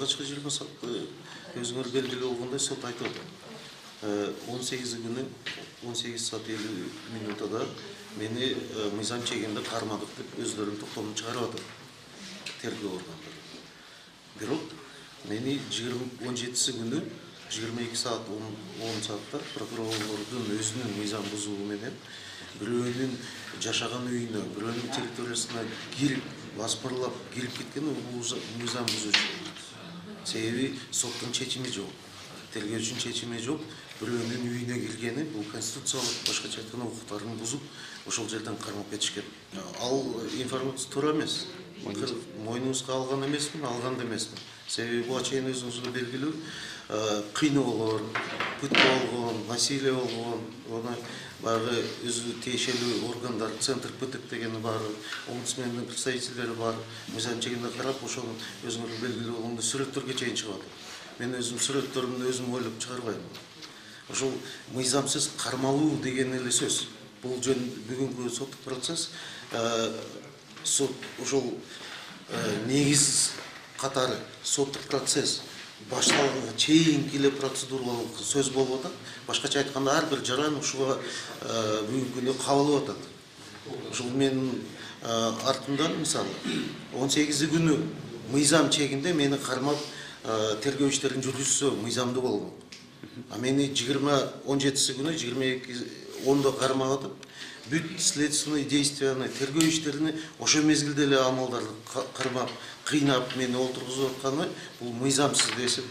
алгачкы 20 саатты өзүңөр белгилүү болгондой сот айтып атат. 18 күнү 18 саат 50 минутада мени мыйзам чегинде кармадык деп өздөрүнүн токтомун чыгарып атат тергөө органдары. Бирок мени 17 күнү 22 саат 10 саатта прокурорлордун өзүнүн мыйзам бузуу менен бирөөнүн жашаган үйүнө, бирөөнүн территориясына кирип, басмырлап кирип кеткен мыйзам бузуучу. Себеби соттун чечими жок, тергөөчүнүн чечими жок. Бирөөнүн үйүнө киргени бул конституциялык, башкача айтканда укуктарын бузуп, ошол жерден кармап кетишкен. Ал информация туура эмес. Мойнуңузга алган эмесмин, алган да эмесмин. Себеби буга чейин өзүңүзгө белгилүү кыйноолор, пыт болгон, насилие болгон, оны баягы өзү тиешелүү органдар, центр ПТК дегени бар, омбудсмендин представительдери бар, мыйзам чегинде карап, ошонун өзүңөргө белгилүү болгондой сүрөттөргө чейин чыгып атат. Мен өзүм сүрөттөрүн өзүм ойлоп чыгарбайм. Ошол мыйзамсыз кармалуу деген эле сөз. Бул жөн бүгүнкү соттук процесс сот ошол негиз катары соттук процесс башталганга чейинки эле процедуралык сөз болуп атат. Башкача айтканда ар бир жаран ушуга бүгүнкү күндө кабылып атат. Ушул менин артымдан мисалы 18 күнү мыйзам чегинде мени кармап тергөө иштерин жүргүзсө мыйзамдуу болмок. А мени 17 күнү 22:10 кармап атып, бүт следственный действияны, тергөө иштерини ошо мезгилде эле амалдарды кармап, кыйнап мени олтургузуп атканы бул мыйзамсыз деп эсептейм.